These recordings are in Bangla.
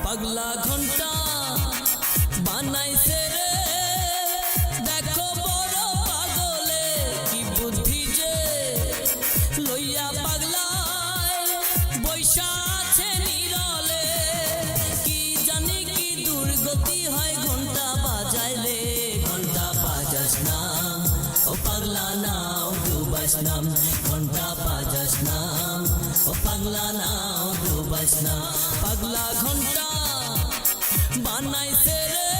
পাগলা ঘন্টা বানাইছে রে দেখো বড় পাগলে কি বুদ্ধি যে লইয়া পাগলায় বৈশা আছে নিরলে কি জানি কি দুর্গতি হয় ঘন্টা বাজাইলে ঘন্টা বাজাস না ও পাগলা নাও ডুবাস নাম ঘন্টা বাজাস না ও পাগলা নাও ডুবাস না পাগলা ঘন্টা বানাইছে রে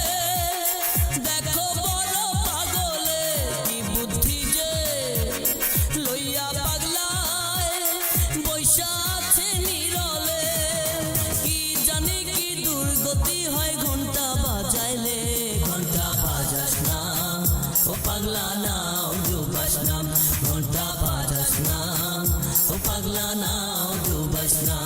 দেখো বড় পাগলে কি বুদ্ধি যে লইয়া পাগলায় বৈশা আছে নিরলে কি জানি কি দুর্গতি হয় ঘন্টা বাজাইলে ঘন্টা বাজাস না ও পাগলা নাও ডুবাস নাম ঘন্টা বাজাস না ও পাগলা নাও ডুবাস না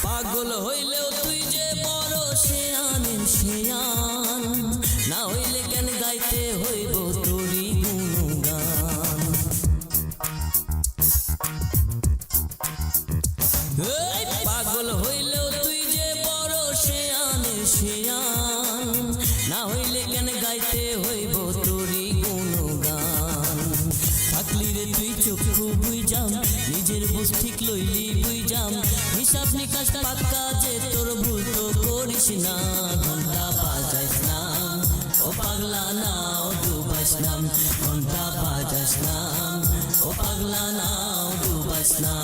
পাগল হইলেও তুই যে বড় শেয়ানের শেয়ান না হইলে কেন গাইতে হইব তোরি গুণগান পাগল হইলেও তুই যে বড় শেয়ানের শেয়ান না হইলে কেন গাইতে হইব তোরি গুণগান থাকলি রে তুই চক্ষু বুঝাম নিজের বুঝ ঠিক লইলি বুঝাম হিসাব নিকাশ পাক্কা যে তোর ভুল তো করিস না ঘন্টা বাজাস না ও পাগলা নাও ডুবাস নাম ঘন্টা বাজাস না ও পাগলা নাও ডুবাস না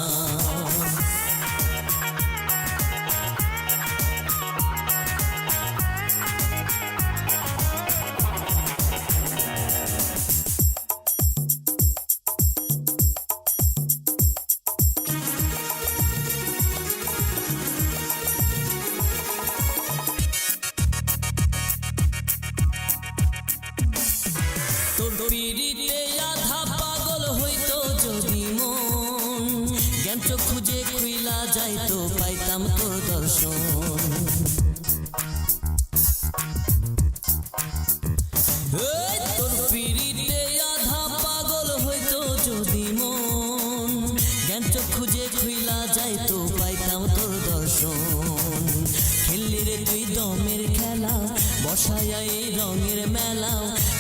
তোর পিড়িতে আধা পাগল হইতো যদি মন জ্ঞান চক্ষু যে খুইলা যাইতো পাইতাম তোর দর্শন তোর পিড়িতে আধা পাগল হইতো যদি মন জ্ঞান চক্ষু যে খুইলা যাইতো পাইতাম তোর দর্শন খেললি রে তুই দমের খেলা বসায়া এই রঙের মেলা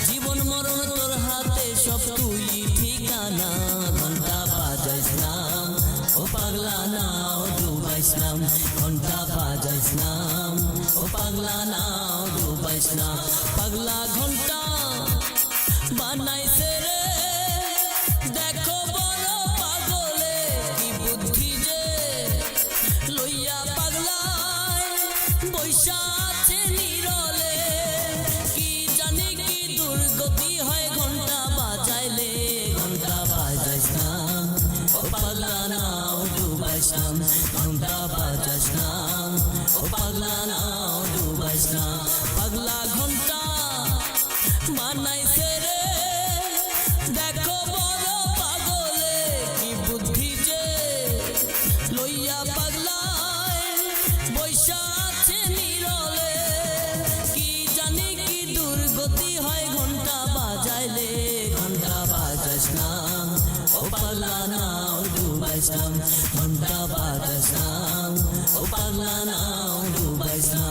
জীবন মরণ তোর হাতে সব তুই ঠিকানা ঘন্টা বাজাইস নাম ও পাগলা নাও ডুবাইস নাম ঘন্টা বাজাইস নাম ও পাগলা নাও ডুবাইস নাম পাগলা ঘন্টা বানাইছে রে দেখো বড় পাগলে কি বুদ্ধি যে লইয়া পাগলায় বৈশা আছে নিরলে কি জানি কি দুর্গতি হয় ঘন্টা বাজাইলে ঘন্টা বাজাইস না ও পাগলা নাও ডুবাইস নাম ঘন্টা বাজাইস না ও পাগলা নাও ডুবাইস না পাগলা ঘন্টা বানাইছে রে দেখো বড় পাগলে কি বুদ্ধি যে লইয়া পাগলায় বৈশা আছে নিরলে কি জানি কি দুর্গতি হয় ঘন্টা বাজাইলে ঘন্টা বাজাস না ও পাগলা নাও ডুবাইস নাম ঘন্টা বাজাস না ও পাগলা নাও ডুবাইস না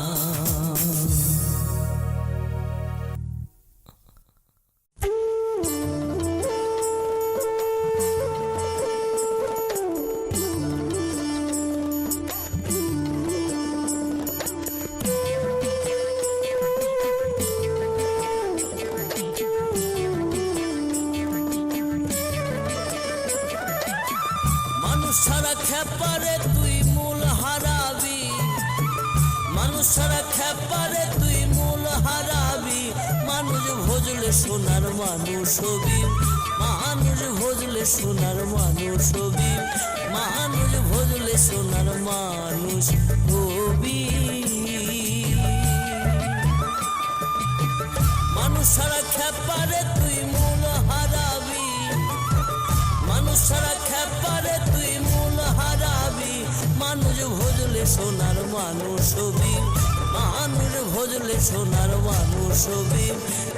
মানুষ ছাড়া খেপারে তুই মানুষ ছাড়া খেপারে তুই মূল হারাবি, মানুষ ভজলে সোনার মানুষ হবি, মানুষ ভজলে সোনার মানুষ হবি, মানুষ ভজলে সোনার মানুষ হবি। মানুষ ছাড়া খেপারে তুই মূল হারাবি, মানুষ ছাড়া খেপারে তুই মূল হারাবি, মানুষ ভজলে সোনার মানুষ হবি, মানুষ ভজলে সোনার মানুষ হবি,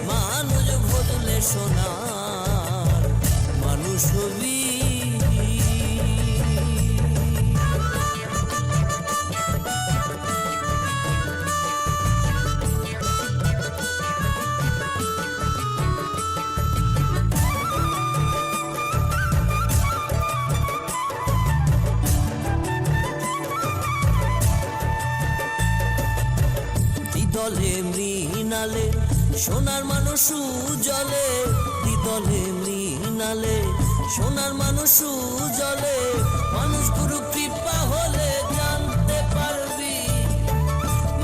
মানুষ ভজলে সোনার মানুষ হবি। দ্বিদলে মৃণালে সোনার মানুষ উজলে, দ্বিদলে মৃণালে সোনার মানুষ উজলে, মানুষ গুরু কৃপা হলে জানতে পারবি,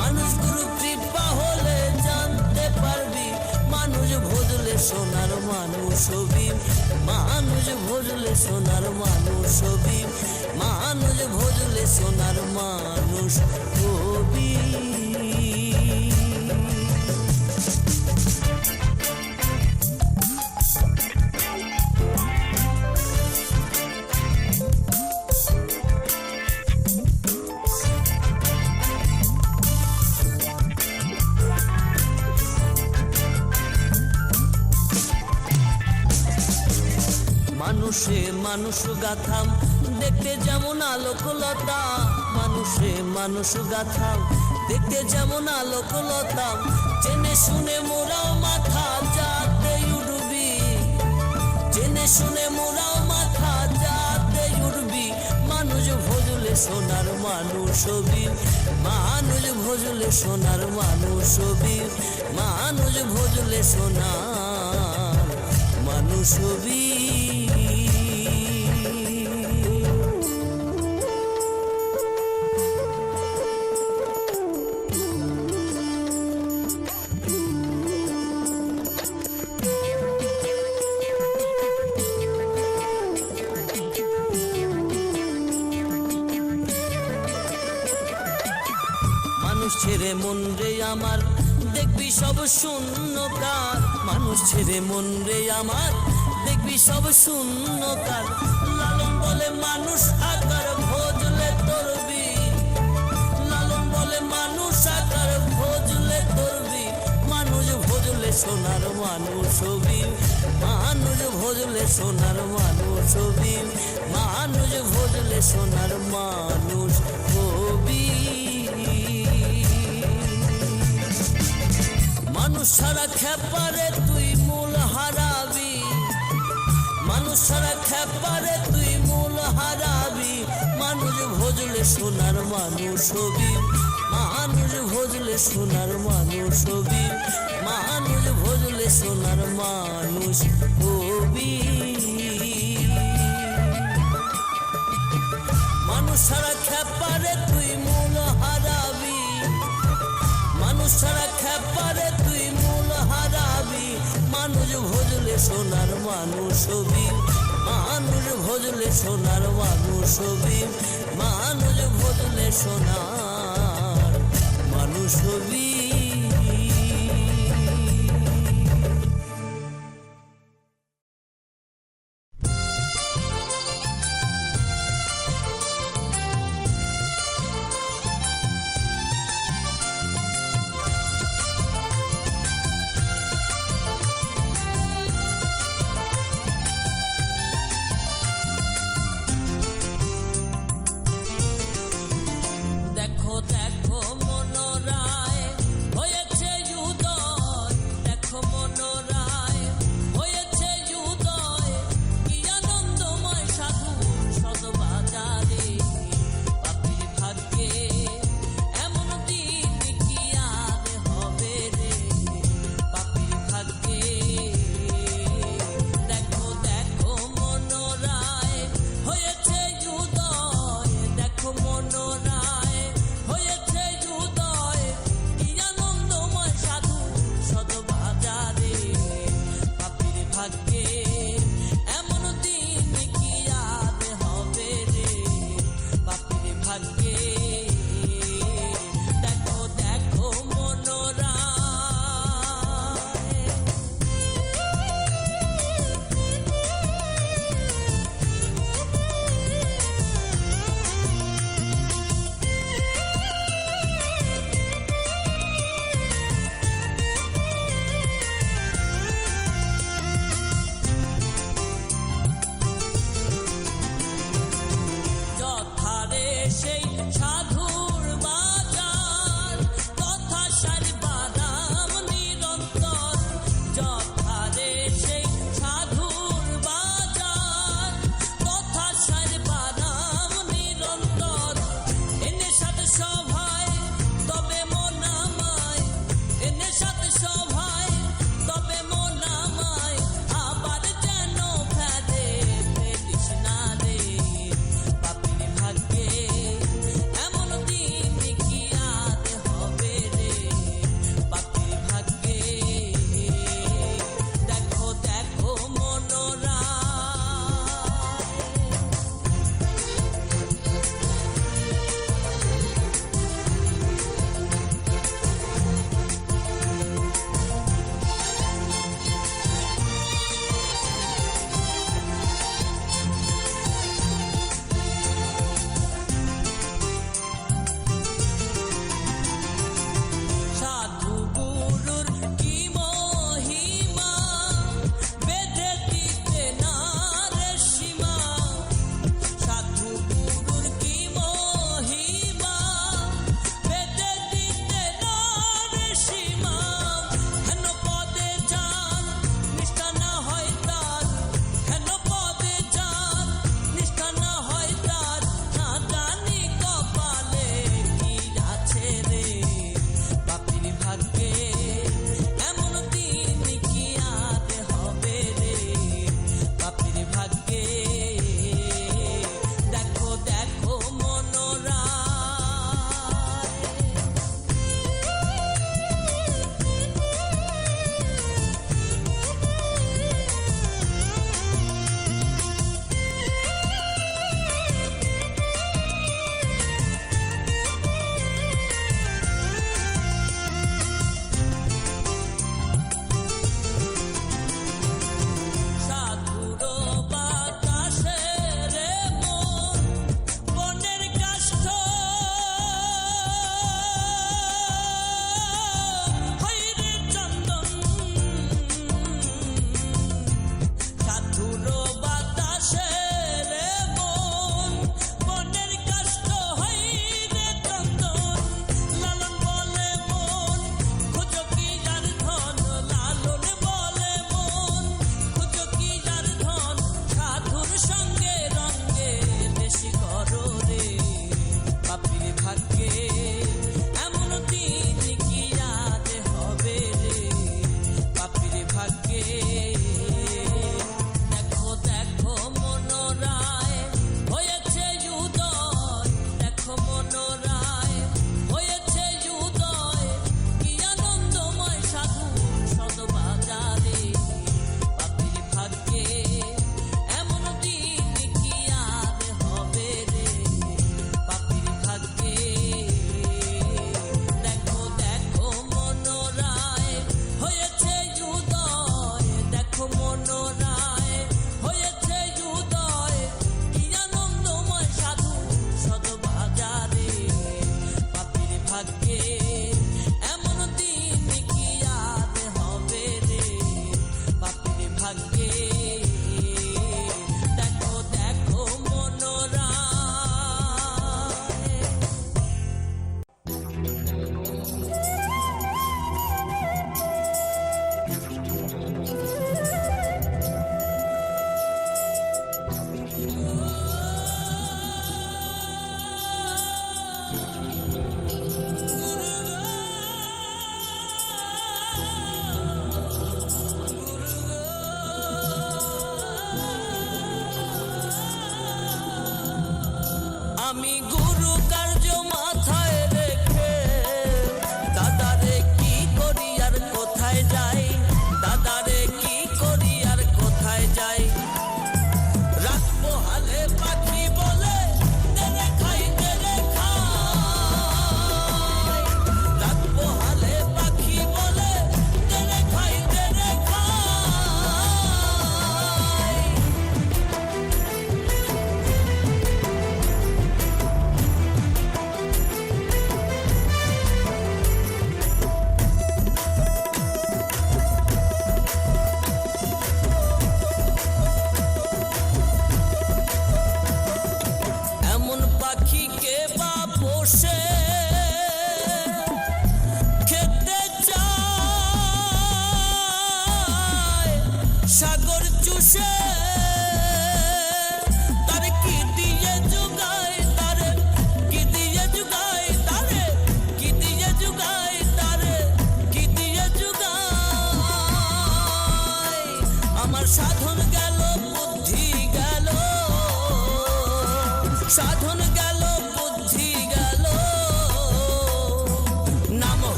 মানুষ গুরু কৃপা হলে জানতে পারবি, মানুষ ভজলে সোনার মানুষ হবি, মানুষ ভজলে সোনার মানুষ হবি, মানুষ ভজলে সোনার মানুষ হবি। মানুষে মানুষ গাথাম দেখতে যেমন আলোকলতা, মানুষে মানুষ গাথাম দেখতে যেমন আলোকলতা, জেনে শুনে মোরাও মাথা যাতে উঠবি, জেনে শুনে মোরাও মাথা যাতে উঠবি, মানুষ ভজলে সোনার মানুষ হবি, মানুষ ভজলে সোনার মানুষ হবি, মানুষ ভজলে সোনার মানুষ হবি। মানুষ ছেড়ে মন রে আমার দেখবি সব শূন্যকার, মানুষ ছেড়ে মন রে আমার দেখবি সব শূন্যকার, লালন বলে মানুষ আকার ভজলে তোরবি, লালন বলে মানুষ আকার ভজলে তোরবি, মানুষ ভজলে সোনার মানুষ হবি, মানুষ ভজলে সোনার মানুষ হবি, মানুষ ভজলে সোনার মানুষ হবি। মানুষ ছাড়া খেপারে তুই মূল হারাবি, মানুষ ছাড়া খেপারে তুই মূল হারাবি, মানুষ ভজলে সোনার মানুষ হবি, মানুষ ভজলে সোনার মানুষ হবি, মানুষ ভজলে সোনার মানুষ হবি। মানুষ ছাড়া খেপারে তুই মূল হারাবি, মানুষ ছাড়া খেপারে তুই মূল হারাবি, মানুষ ভজলে সোনার মানুষ হবি, মানুষ ভজলে সোনার মানুষ হবি, মানুষ ভজলে সোনার মানুষ হবি। দেখো দেখো মনোরায়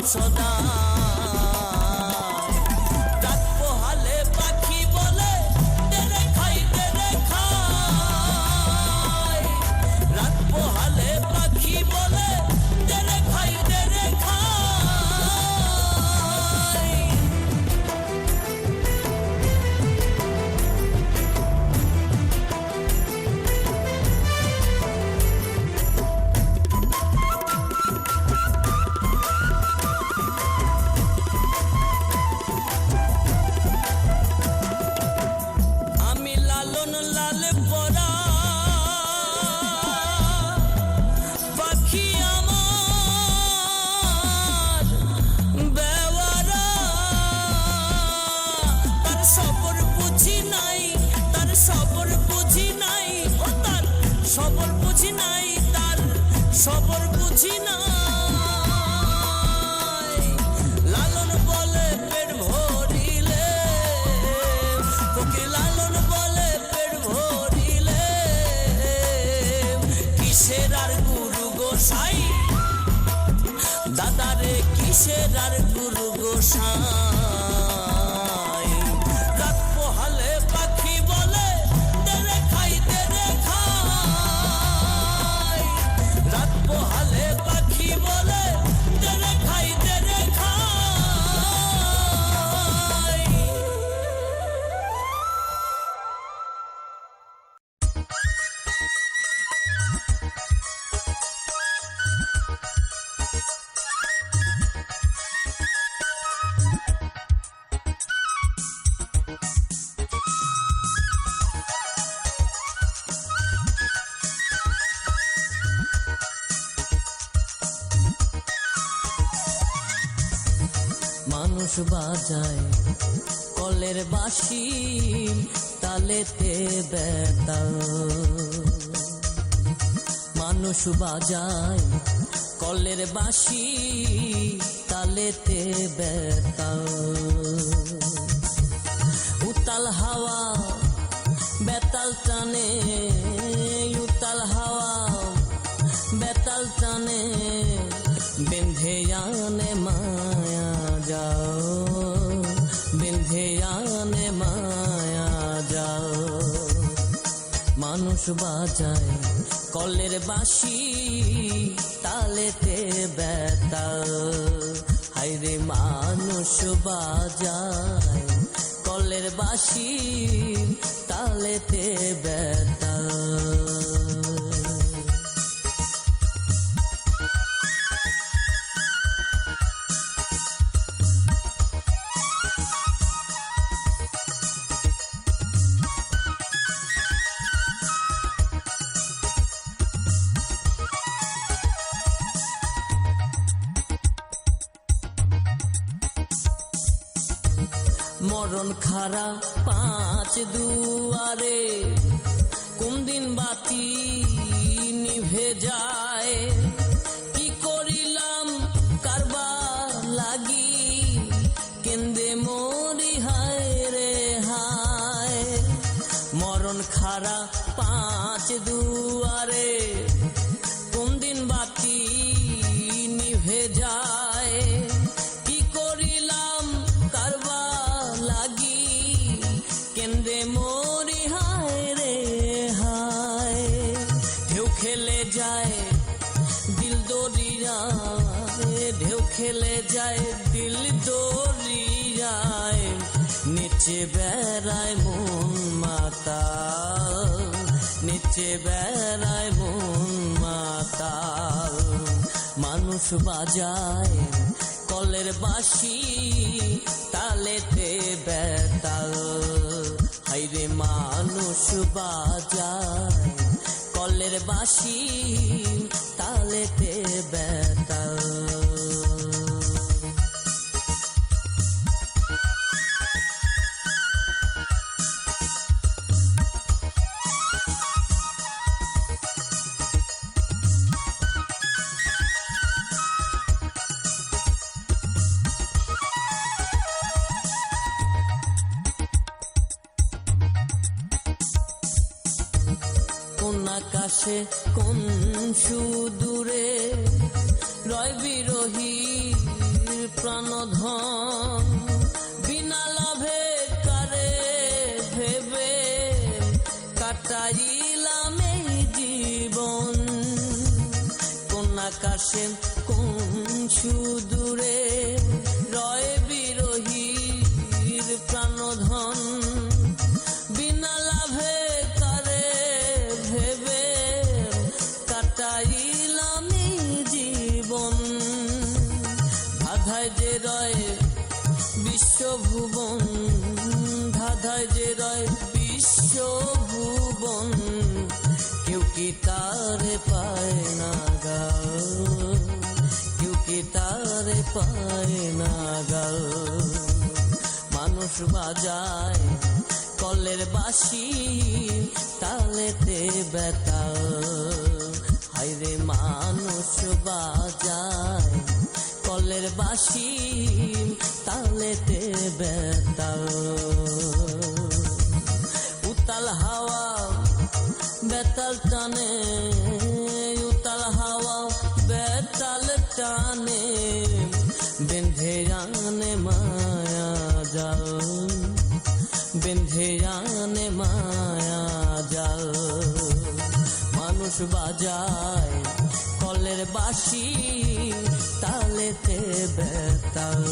সদা রাত পোহালে পাখি বলে তেরে খাই রাত পোহালে পাখি বলে তেরে খাই আমি লালন লাল পরা পাখি আমার বেওয়ারা তার সবর বুঝি নাই তার সবর বুঝি নাই ও তার সবর বুঝি নাই তার সবর বুঝি নাই লালন বলে পেট ভরিলে তোকে লালন বলে পেট ভরিলে কিসের আর গুরু গোসাই দাদারে কিসের আর গুরু গোসাই রাত পোহালে পাখি বলে তেরে খাই রাত পোহালে পাখি বলে তেরে খাই মানুষ বাজায় কলের বাঁশি তালেতে বেতাল মানুষ বাজায় কলের বাঁশি তালেতে বেতাল উতাল হাওয়া বেতাল টানে উতাল হাওয়া বেতাল টানে বেঁধে আনে মায়া যাও বেঁধে আনে মায়া যাও মানুষ বাজায় কলের বাঁশি তালেতে বেতাল হায়রে মানুষ বাজায় কলের বাঁশি তালেতে বেতাল মরণ খারা পাঁচ দুয়ারে কোন দিন বাতি নিভে যায় কি করিলাম কারবা লাগি কেন্দে মরি হায় রে হায় মরণ খারা পাঁচ দুয়ারে কোন দিন বাতি নিভে যায় কি করিলাম কারবা লাগি কেন্দ্রে মরি হায় রে হায় ঢেউ খেলে যায় দিল দরিয়ায় ঢেউ খেলে যায় দিল দরিয়ায় নিচে বেড়ায় মন মাতাল নিচে বেড়ায় মন মাতাল মানুষ বাজায় কলের বাঁশি তালেতে বেতাল হায়রে মানুষ বাজায় কলের বাঁশি তালেতে বেতাল আকাশে কোন সুদূরে রয় বিরোহী প্রাণধন বিনা লাভে কারে ভেবে কাটাইলাম এই জীবন। কোন আকাশে কোন সুদূরে রয় বিরহীর প্রাণধন বিনা লাভে কারে ভেবে কাটাইলাম এই জীবন। ধাঁধায় যে রয় বিশ্বভুবন, ধাঁধায় যে রয় বিশ্বভুবন, কেউ কি তারে পায় না গাল, কেউ কি তারে পায় না গাল। মানুষ বাজায় কলের বাঁশি তালেতে বেতাল, হায়রে মানুষ বাজায় কলের বাঁশি তালেতে বেতাল। উতাল হাওয়া বেতাল টানে, উতাল হাওয়া বেতাল টানে, বেঁধে আনে মায়া জাল, বেঁধে আনে মায়া জাল। মানুষ বাজায় কলের বাঁশি তালেতে বেতাল,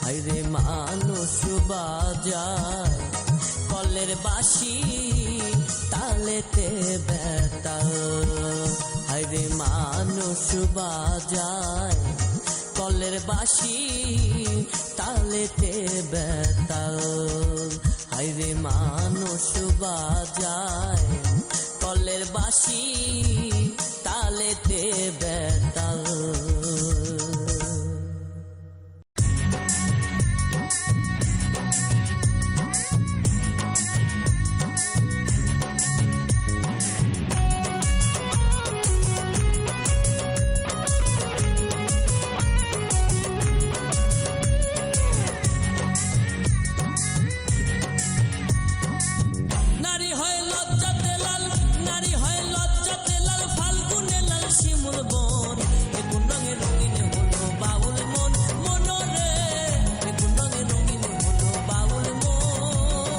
হায়রে মানুষ বাজায় কলের বাঁশি তালেতে বেতাল, হায়রে মানুষ বাজায় কলের বাঁশি তালেতে বেতাল, হায়রে মানুষ বাজায় কলের বাঁশি তালেতে বেতাল। নারী হয় লজ্জাতে লাল, নারী হয় লজ্জাতে লাল, ফাল্গুনে লাল শিমুল বন, এ কোন রঙে রঙিন হলো বাউল মন, মনরে এ কোন রঙে রঙিন হলো বাউল মন।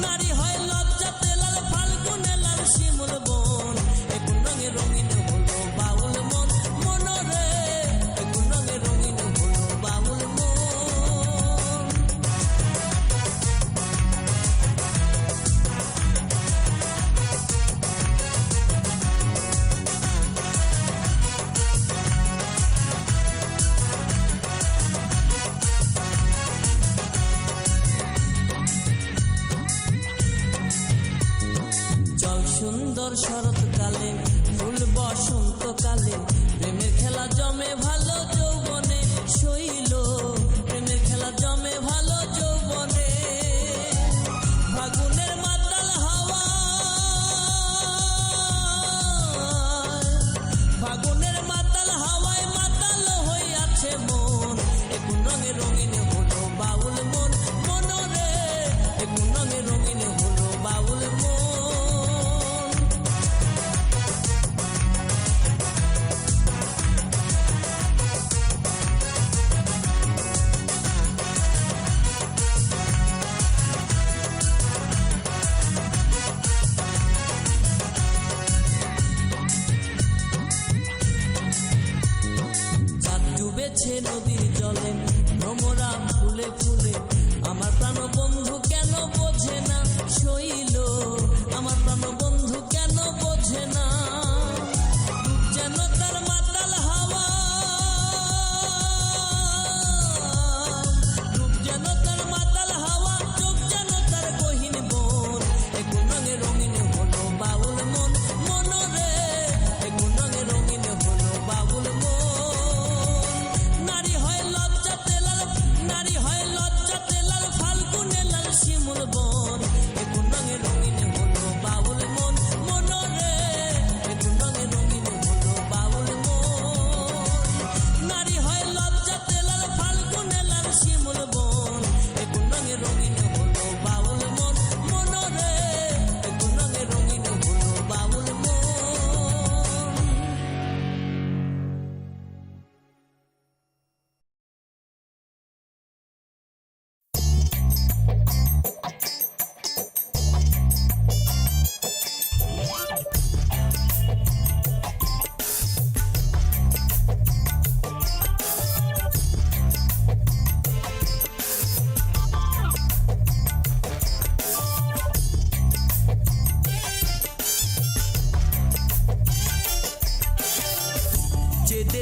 নারী হয় লজ্জাতে লাল, ফাল্গুনে লাল শিমুল বন, এ কোন রঙে রঙিন হলো বাউল মন, মনরে এ কোন রঙে রঙিন হলো বাউল মন। জল সুন্দর শরৎকালে, ফুল বসন্তকালে, প্রেমের খেলা জমে ভালো যৌবনে, শৈল প্রেমের খেলা জমে ভালো যৌবনে। ফাগুনের মাতাল হাওয়া, ফাগুনের মাতাল হাওয়ায় মাতাল হইয়াছে মন, এ কোন রঙে রঙিন হলো বাউল মন, মনরে এ কোন রঙে রঙিন হলো বাউল মন।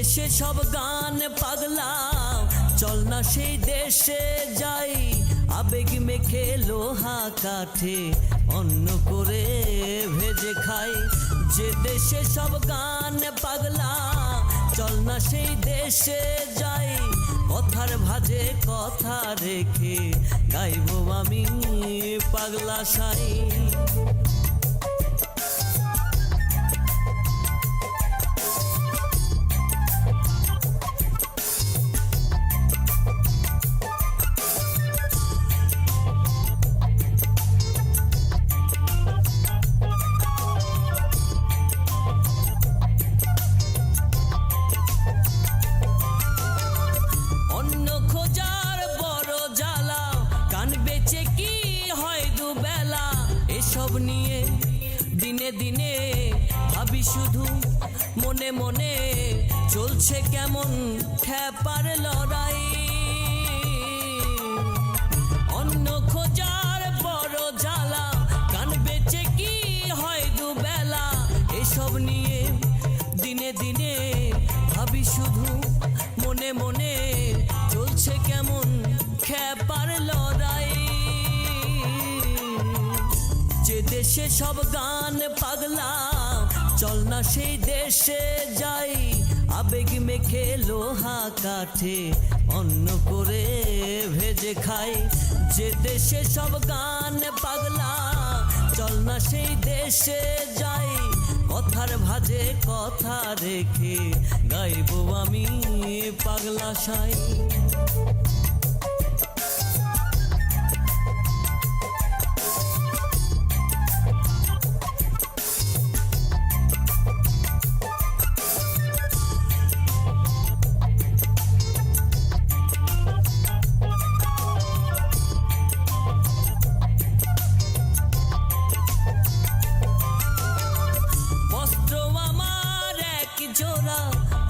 দেশে সব গান পাগলা, চল না সেই দেশে যাই, আবেগ মেখে লোহা কাঠে অন্ন করে ভেজে খাই। যে দেশে সব গান পাগলা, চল না সেই দেশে যাই, কথার ভাজে কথা রেখে গাইবো আমি পাগলা সাই। সব নিয়ে দিনে দিনে ভাবি শুধু মনে মনে, চলছে কেমন খ্যাপার লড়াই। অন্য খোঁজার বড় জ্বালা, কান বেচে কি হয় দুবেলা, এসব নিয়ে দিনে দিনে ভাবি শুধু মনে মনে, চলছে কেমন খ্যাপার লড়াই। যে দেশে সব গান পাগলা, চল না সেই দেশে যাই, আবেগ মেখে লোহা কাঠে অন্ন করে ভেজে খাই। যে দেশে সব গান পাগলা, চল না সেই দেশে যাই, কথার ভাজে কথা রেখে গাইবো আমি পাগলা সাই।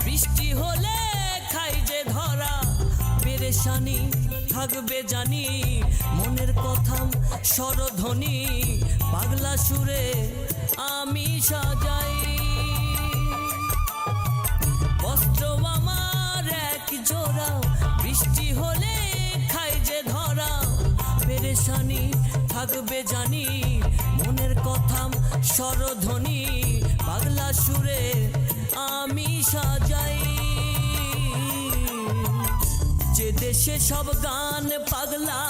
বৃষ্টি হলে খাই যে ধরা, পেরেশানি থাকবে জানি, মনের কথা স্বরধ্বনি পাগলা সুরে আমি সাজাই। বস্ত্র আমার এক জোড়া, বৃষ্টি হলে খাই যে ধরা, পেরেশানি থাকবে জানি, মনের কথা স্বরধ্বনি পাগলা সুরে আমি সাজাই। যে দেশে সব গান পাগলা,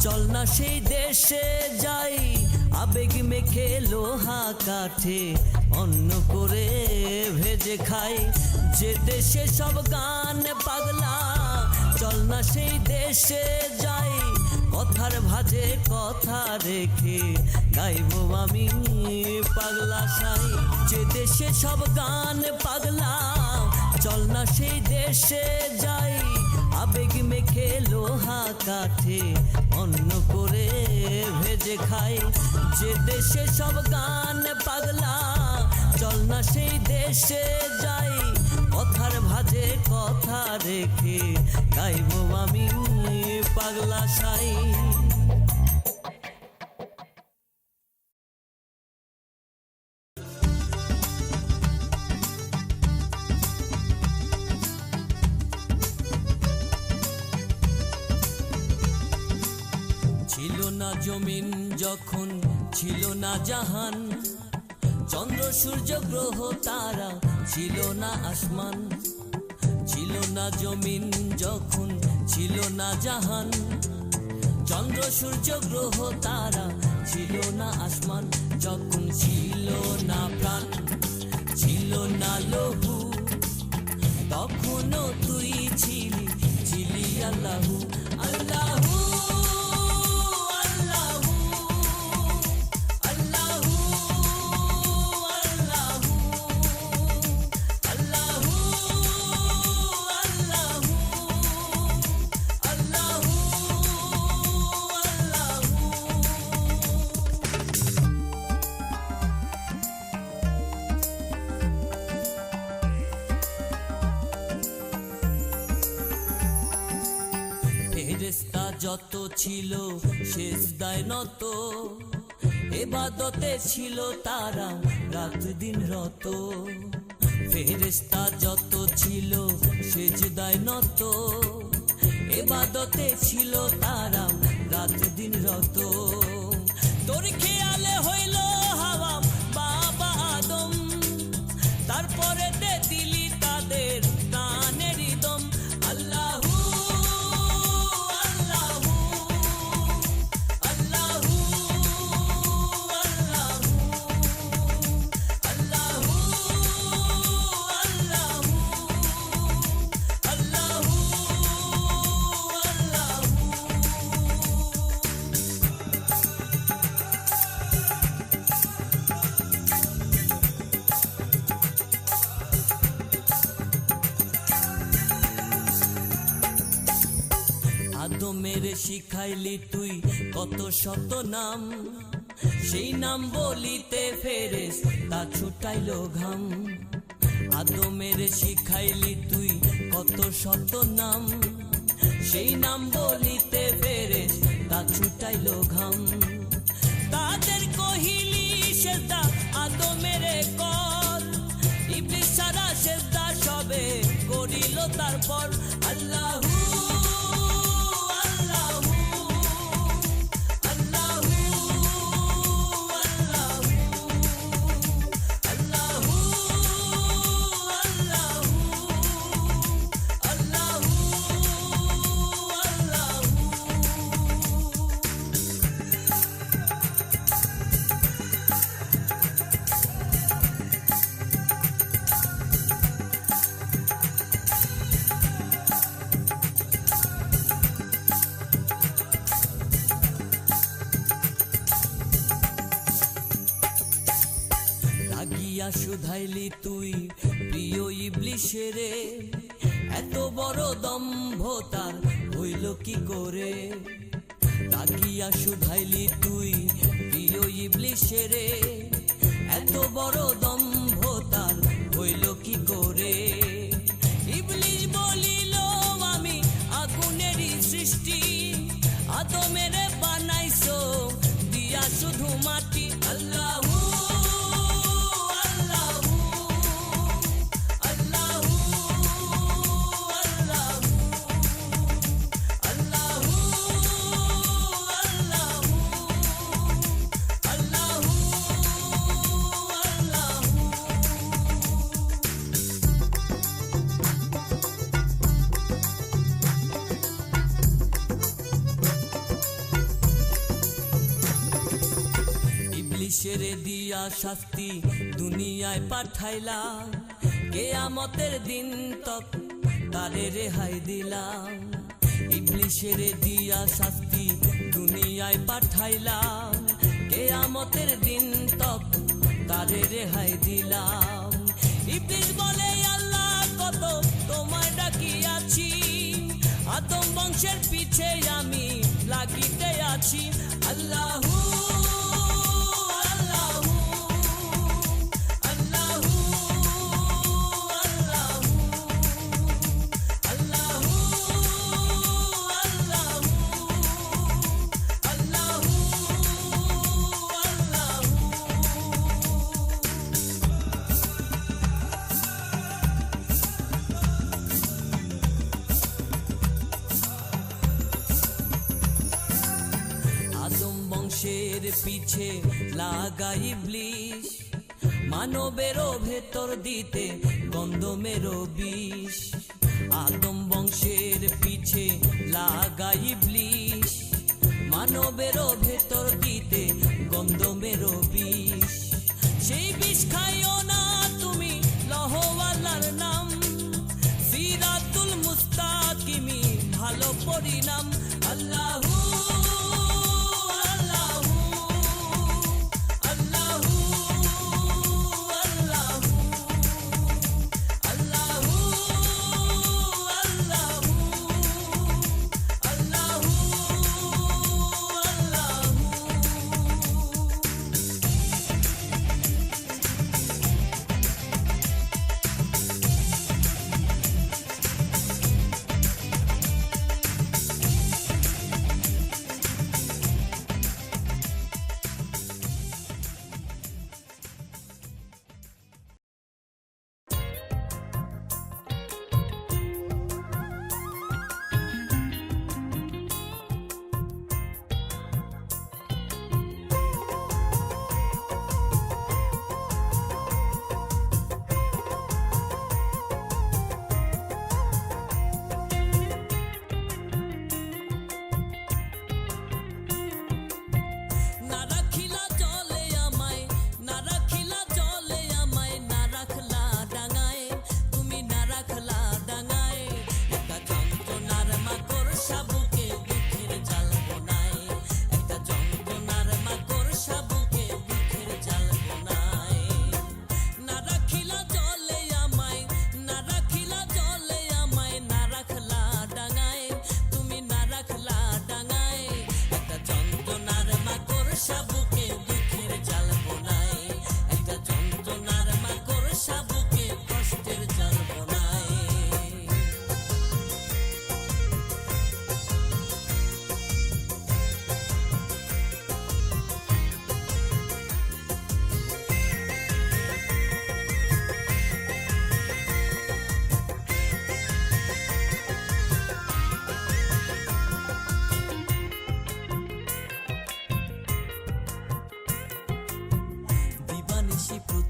চল না সেই দেশে যাই, আবেগ মেখে লোহা কাঠে অন্ন করে ভেজে খাই। যে দেশে সব গান পাগলা, চল না সেই দেশে যাই, কথার ভাজে কথা রেখে গাইবো আমি পাগলা সাই। যে দেশে সব গান পাগলা, চল না সেই দেশে যাই, আবেগ মেখে লোহা কাঠে অন্ন করে ভেজে খাই। যে দেশে সব গান পাগলা, চল না সেই দেশে যাই, কথার ভাজে কথা রেখে গাইবো আমি পাগলা সাই। ছিল না জমিন যখন ছিল না জাহান, চন্দ্র সূর্য গ্রহ তারা ছিল না আসমান। ছিল না জমিন যখন ছিল না জাহান, চন্দ্র সূর্য গ্রহ তারা ছিল না আসমান। যখন ছিল না প্রাণ, ছিল না লহু, তখনও তুই ছিলি, ছিলি আল্লাহু আল্লাহু। ফেরেশতা যত ছিল সেজদায় নত, ইবাদতে ছিল তারা রাত দিন রত। ফেরেশতা যত ছিল সেজদায় নত, ইবাদতে ছিল তারা রাত দিন রত। তোর খেয়ালে হইল হাওয়া বাবা আদম, তারপরে দিলি তাদের প্রাণের দম। আল্লাহু আল্লাহু আল্লাহু আল্লাহু আল্লাহু আল্লাহু আল্লাহু আদমের শিখাইলি তুই কত শত নাম, সেই নাম বলিতে ফেরেশতা ছুটাইলো ঘাম। আদমের শিখাইলি তুই কত শত নাম, সেই নাম বলিতে ফেরেশতা ছুটাইলো ঘাম। তাদের কহিলি সেজদা আদমের কর, ইবলিস সারা সেজদা সবে করিল তারপর। আল্লাহু রাগিয়া শুধাইলি তুই প্রিয় ইবলিশেরে, এত বড় দম্ভ তার হইল কি করে। রাগিয়া শুধাইলি তুই প্রিয় ইবলিশেরে, এত বড় দম্ভ তার হইল কি করে। ইবলিশ বলিল আমি আগুনেরই সৃষ্টি, আদমের বানাইছো দিয়া শুধু মাটি। আল্লাহু ইবলিশেরে দিয়া শাস্তি দুনিয়ায় পাঠাইলা, কিয়ামতের দিন তক তারে রেহাই দিলাম। ইবলিশেরে দিয়া শাস্তি দুনিয়ায় পাঠাইলা, কিয়ামতের দিন তক তারে রেহাই দিলাম। ইবলিশ বলে আল্লাহ কত তোমায় ডাকিয়াছি, আদম বংশের পিছে আমি লাগিতে আছি। আল্লাহু বংশের পিছে লাগা ইবলিশ, মানবেরও ভেতর দিতে গন্ধমেরও বিষ। আদম বংশের পিছে লাগা ইবলিশ, মানবেরও ভেতর দিতে গন্ধমেরও বিষ। সেই বিষ খাইও না তুমি লহওয়ালার নাম, সিরাতুল মুস্তাকিমি ভালো পরিণাম। আল্লাহু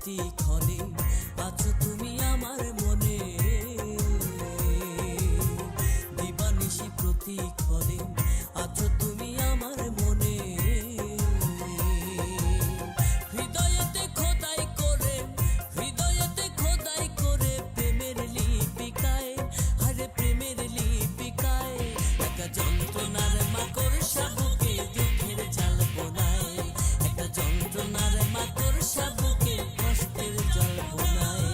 প্রতিক্ষণে আছো তুমি আমার মনে, দিবানিশি প্রতিক্ষণে আছো তুমি আমার মনে। হৃদয়েতে খোদাই করে, হৃদয়েতে খোদাই করে প্রেমের লিপিকায়, আরে প্রেমের লিপিকায় একটা যন্ত্রণার মাকড়সা বুকে দুঃখের জাল বোনায়, একটা যন্ত্রণার মাকড়সা বুকে কষ্টের জল বোনায়।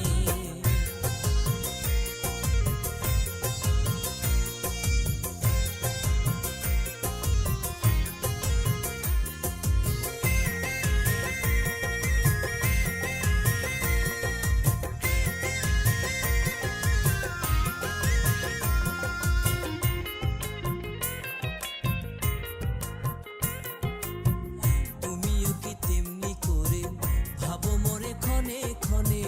তুমিও কি তেমনি করে ভাবো মোরে ক্ষণে ক্ষণে,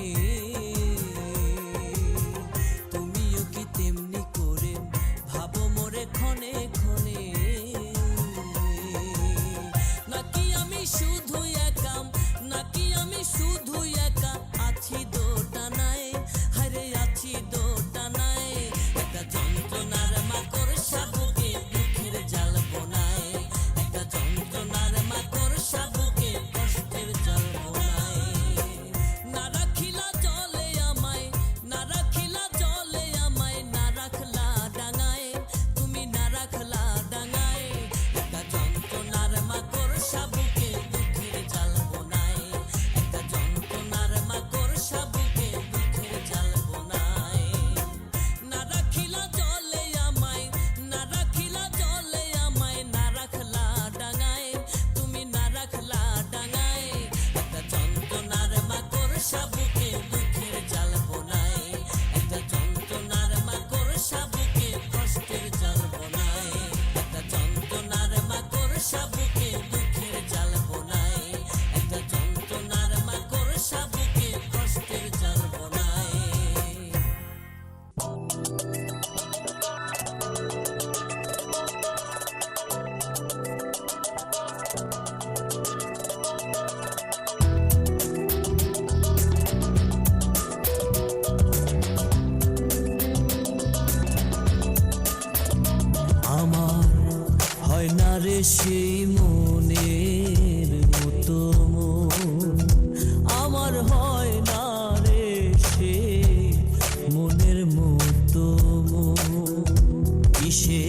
তুমিও কি তেমনি করে ভাবো মোরে ক্ষণে ক্ষণে। নাকি আমি শুধু একা, নাকি আমি শুধু একা আছি দোটানায়, হারে আছি দোটানায় একটা যন্ত্রণার মাকড়সা বুকে দুঃখের জাল বোনায়, একটা যন্ত্রণার মাকড়সা বুকে কষ্টের জল বোনায়। না রাখিলা জলে আমায়, না রাখিলা জলে আমায়, না রাখলা ডাঙায়, তুমি না রাখলা ডাঙায় একটা যন্ত্রণার মাকড়সা বুকে দুঃখের জাল বোনায়, একটা যন্ত্রণার মাকড়সা বুকে দুঃখের জাল বোনায়। না রাখিলা জলে আমায়, না রাখিলা জলে আমায়, না রাখলা ডাঙায়, তুমি না রাখলা ডাঙায় একটা যন্ত্রণার মাকড়সা বুকে দুঃখের জাল বোনায়, একটা যন্ত্রণার মাকড়সা বুকে কষ্টের জাল বোনায়, একটা যন্ত্রণার মাকড়সা বুকে দুঃখের জাল বোনায়, একটা যন্ত্রণার মাকড়সা বুকে কষ্টের জাল বোনায়। আমার হয় না রে সেই মনের মতো মন, আমার হয় না রে সেই মনের মতো মন। কিসে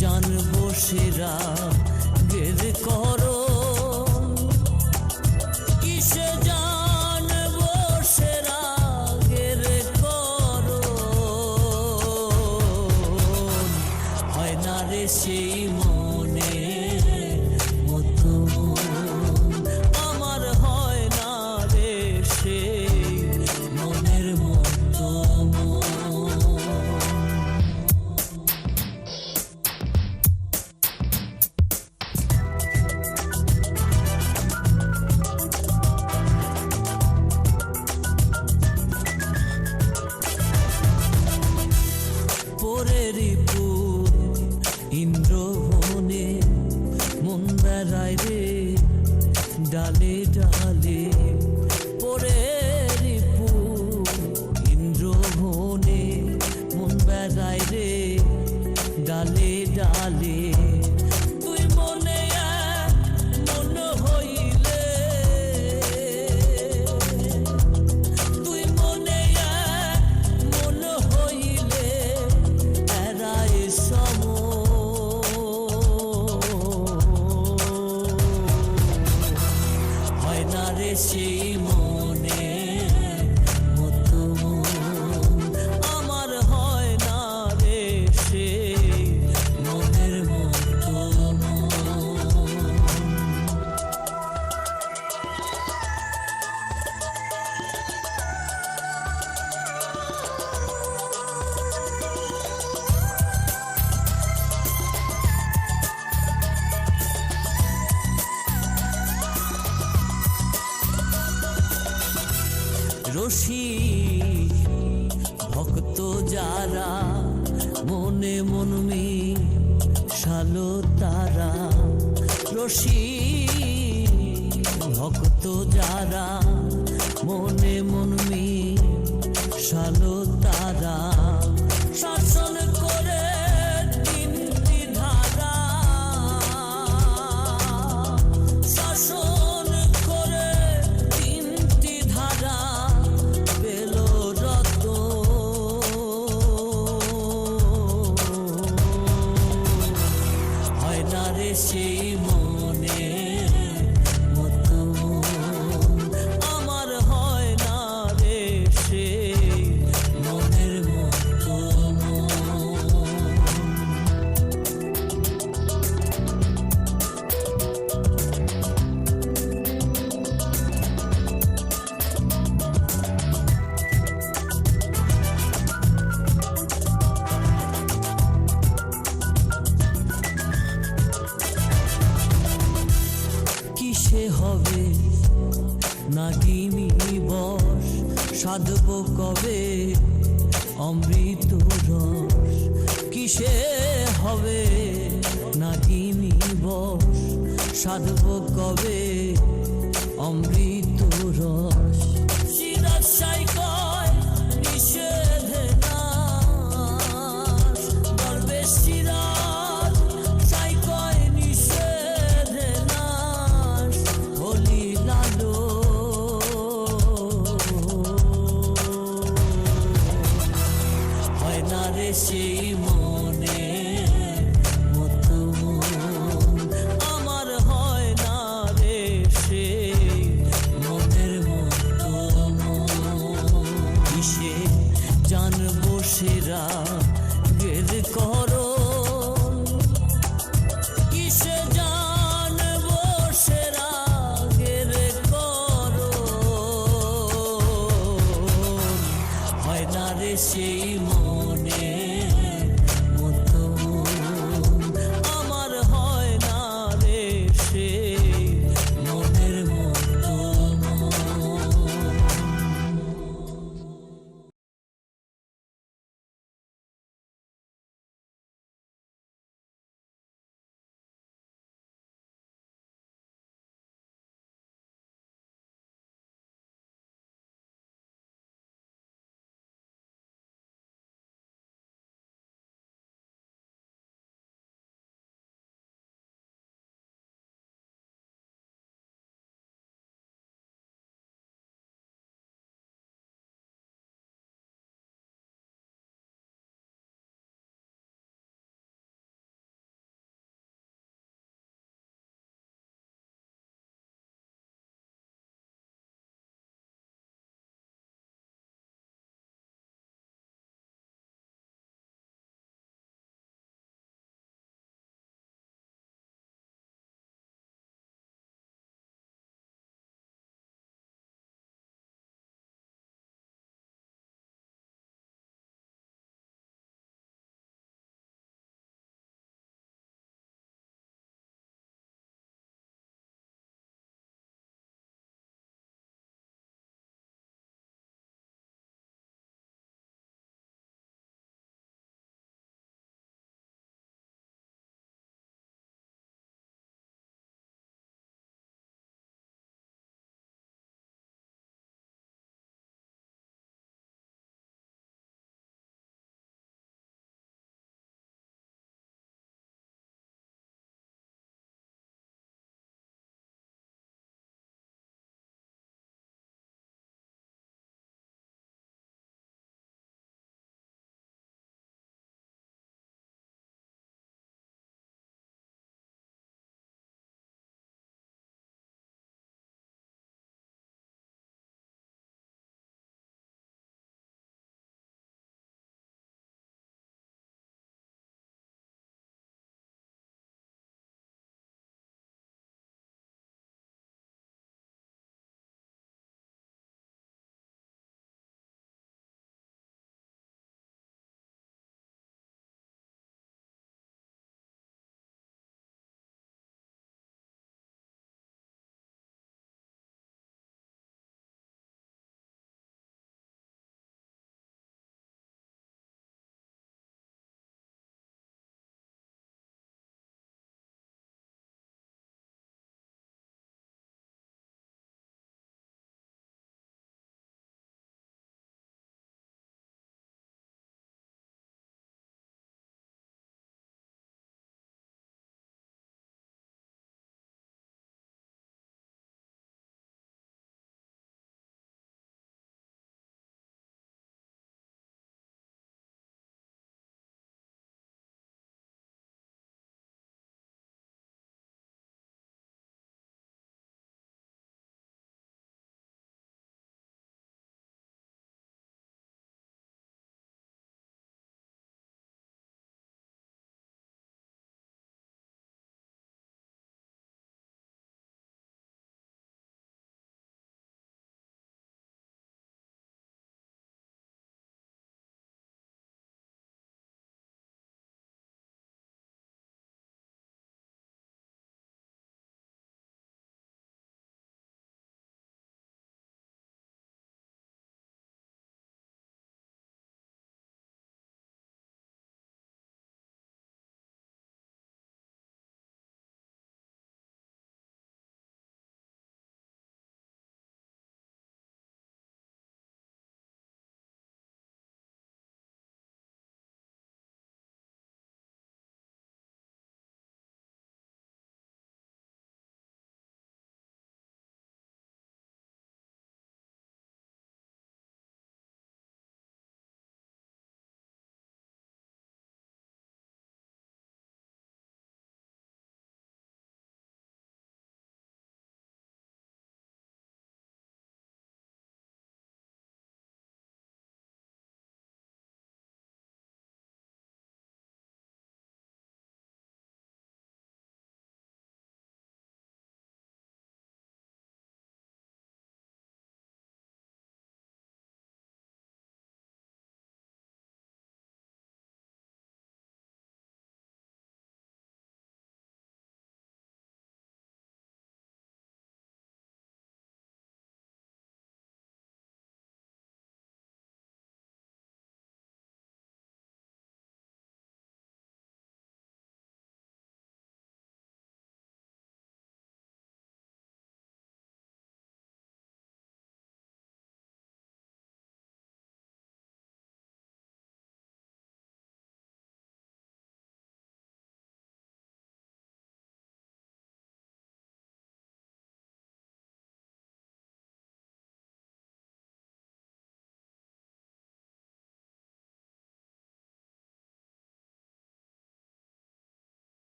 জানবো সেরা গের করো, কিসে জানবো সেরা গের করো, হয় না রে সেই মনের মতো মন, আমার হয় না রে সেই মনের মতো মন। পরেরই ফুল ইন্দ্রবনে মন বেড়ায় রে ডালে ডালে, পরেরই ফুল ইন্দ্রবনে মন বেড়ায় রে ডালে ডালে। তুই মনে মন হইলে, তুই মনে মন হইলে এরাই সম, হয় না রে সেই মনের মতো মন, আমার হয় না রে সেই মনের মতো মন। রসিক ভক্ত যারা মনে মন মিশালো তারা, রসিক ভক্ত হইতো যারা মনে মন মিশালো তারা শাসন করে তিনটি ধারা শাসন করে তিনটি ধারা পেল রত হয় না রে সেই মনে মতো আমার হয় না রে সেই মনের মতো কিসে হবে নাগিনী বশ সাধব কবে অমৃত রস কিসে হবে নাগিনী বশ সাধব কবে অমৃত রস সিরাজ সাই কয় নিষেধে নাশ দরবেশ সিরাজ সাই কয় নিষেধে নাশ হলি লালো হয় না রে সেই মনে মতো আমার হয় না রে সেই মনের মতো কিসে জানবো সেরা গের করো কিসে জানবো সেরা গের করো হয় না রে সেই